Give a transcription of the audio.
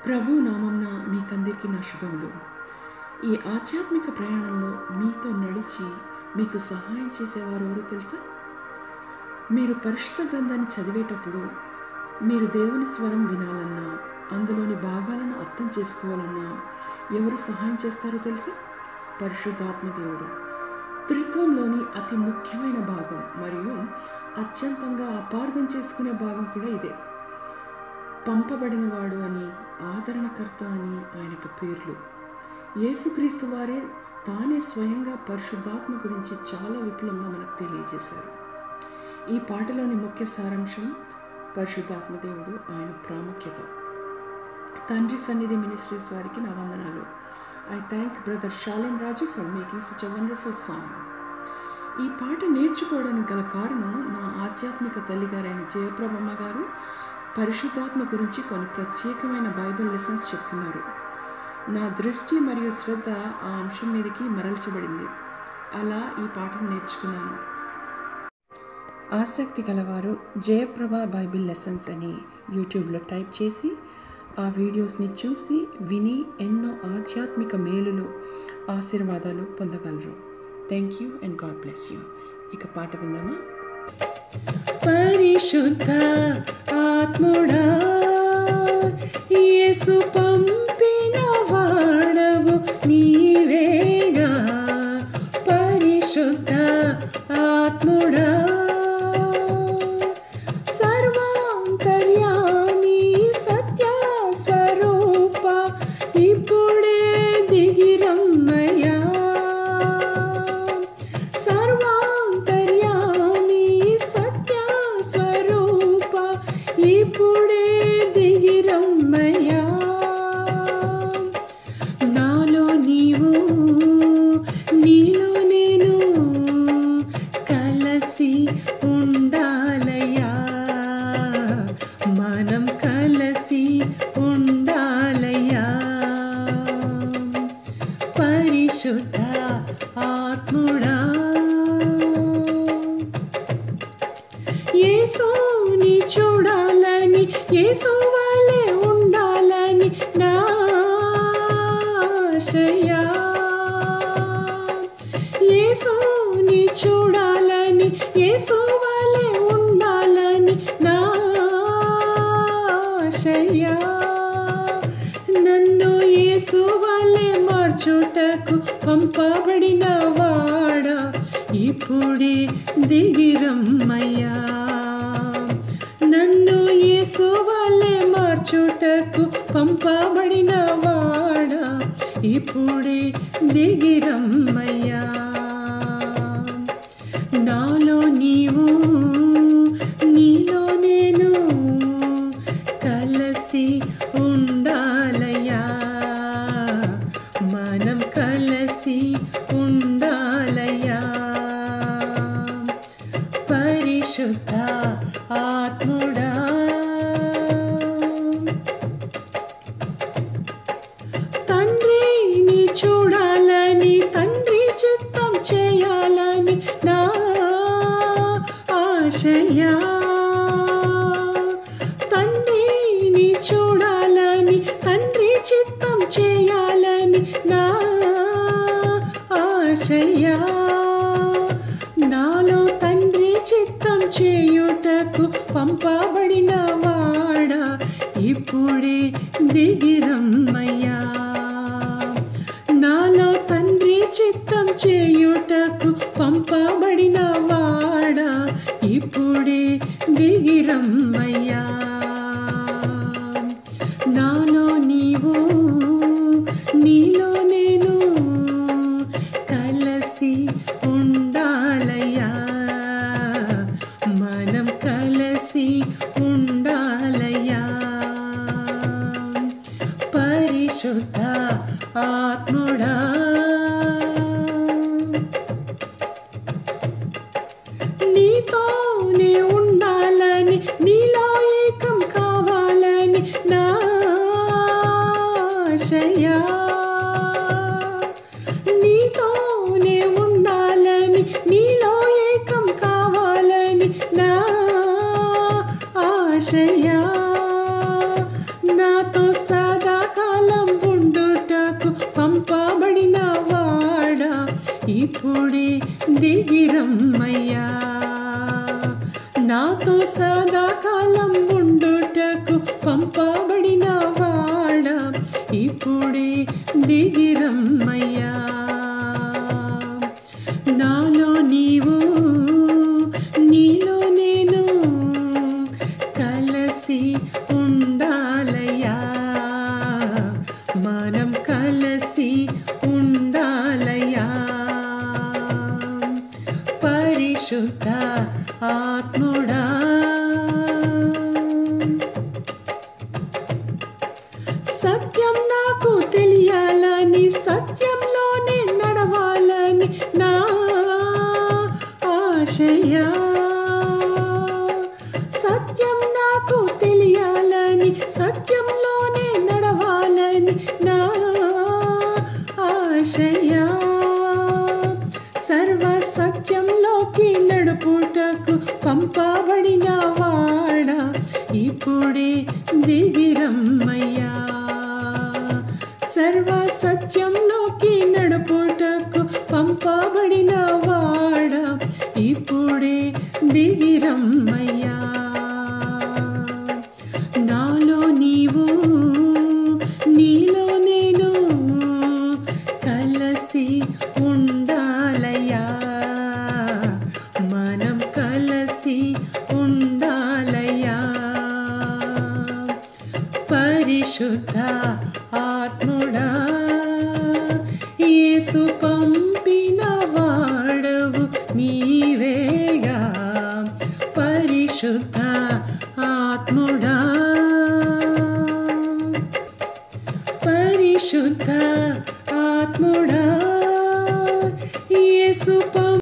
ప్రభు నామంన మీకందరికీ నా శుభములు. ఈ ఆధ్యాత్మిక ప్రయాణంలో మీతో నడిచి మీకు సహాయం చేసేవారు ఎవరో తెలుసా? మీరు పరిశుద్ధ గ్రంథాన్ని చదివేటప్పుడు మీరు దేవుని స్వరం వినాలన్నా, అందులోని భాగాలను అర్థం చేసుకోవాలన్నా ఎవరు సహాయం చేస్తారో తెలుసా? పరిశుద్ధాత్మ దేవుడు. త్రిత్వంలోని అతి ముఖ్యమైన భాగం మరియు అత్యంతంగా అపార్థం చేసుకునే భాగం కూడా ఇదే. పంపబడిన వాడు అని, ఆదరణకర్త అని ఆయనకు పేర్లు. యేసుక్రీస్తు వారే తానే స్వయంగా పరిశుద్ధాత్మ గురించి చాలా విపులంగా మనకు తెలియజేశారు. ఈ పాటలోని ముఖ్య సారాంశం పరిశుద్ధాత్మ దేవుడు, ఆయన ప్రాముఖ్యత. తండ్రి సన్నిధి మినిస్ట్రీస్ వారికి నా వందనాలు. I thank brother Shalem Raju for making such a wonderful song. ఈ పాట నేర్చుకోవడానికి గల కారణం నా ఆధ్యాత్మిక తల్లిగారైన జయప్రభమ్మ గారు పరిశుద్ధాత్మ గురించి కొన్ని ప్రత్యేకమైన బైబిల్ లెసన్స్ చెప్తున్నారు. నా దృష్టి మరియు శ్రద్ధ ఆ అంశం మీదకి మరల్చబడింది. అలా ఈ పాటను నేర్చుకున్నాను. ఆసక్తి గలవారు జయప్రభ బైబిల్ లెసన్స్ అని యూట్యూబ్లో టైప్ చేసి ఆ వీడియోస్ని చూసి విని ఎన్నో ఆధ్యాత్మిక మేలులు, ఆశీర్వాదాలు పొందగలరు. Thank you and God bless you. ఇక పాట విందామా? పరిశుద్ధ ఆత్ముడా, యేసు పంపిన వాడవు నీవేగా. పరిశుద్ధ ఆత్ముడా, సర్వాంతర్యామి సత్య స్వరూప, ఇప్పుడే దిగిరమ్మయ్యా. ఇప్పుడే దిగిరమ్మయ్యా. నాలో నీవు, నీలో నేను కలసి ఉండాలయ్యా. మనం కలసి ఉండాలయ్యా. పరిశుద్ధ ఆత్ముడా, యేసుని చూడాలని, యేసు వలె ఉండాలని నా ఆశయా. యేసుని చూడాలని, యేసు వలె ఉండాలని నా ఆశయా. నన్ను యేసు వలె మార్చుటకు పంపబడిన వాడా, ఇప్పుడే దిగిరమ్మయ్యా. నన్ను యేసు వలె మార్చుటకు పంపబడిన వాడా, ఇప్పుడే దిగిరమ్మయ్యా. నాలో నీవు, నీలో నేను కలసి ఉండాలయ్యా. మనం కలసి ఉండాలయ్యా. పరిశుద్ధ ఆత్ముడా, తండ్రిని చూడాలని, తండ్రి చిత్తం చేయాలని నా ఆశయా. తండ్రిని చూడాలని, తండ్రి చిత్తం చేయాలని నా ఆశయా. నాలో తండ్రి చిత్తం చేయుటకు పంపబడిన వాడా, ఇప్పుడే దిగిరమ్మయ్యా. నాలో తండ్రి చిత్తం చేయుటకు పంపబడిన వాడా, ఇప్పుడే దిగిరమ్మయ్యా. నాలో నీవు, నీలో నేను కలసి ఉండాలయ్యా. మనం కలసి ఉండాలయ్యా. పరిశుద్ధ ఆత్ముడా, నీతోనే ఉండాలని, నీలో ఏకం కావాలని నా ఆశయా. నీతోనే ఉండాలని, నీలో ఏకం కావాలని నా ఆశయా. నాతో సదా దిగిరమ్మయ్యా. నాతో సదాకాలం ఉండుటకు పంపబడిన వాడా, ఇప్పుడే దిగిరమ్మయ్యా. నాలో నీవు నీలో నేను కలిసి ఉండాలయ్యా. మనం కలిసి ఉండాలయ్యా. పరిశుద్ధ ఆత్ముడా, సత్యం నాకు తెలియాలని, సత్యంలోనే నడవాలని నా ఆశయా. సత్యం నాకు తెలియాలని, సత్యంలోనే నడవాలని నా ఆశయా. సర్వ సత్యంలోకి నడుపుటకు పంపబడిన వాడా, ఇప్పుడే దిగిరమ్మయ్యా. సర్వ సత్యంలోకి నడుపుటకు పంపబడిన వాడా, ఇప్పుడే దిగిరమ్మయ్యా. నాలో నీవు నీలో నేను కలిసి ఉండాలయ్యా. మనం కలిసి ఉండాలయ్యా. పరిశుద్ధ ఆత్ముడా, యేసు పంపిన వాడవు నీవేగా. పరిశుద్ధ ఆత్ముడా, పరిశుద్ధ ఆత్ముడా.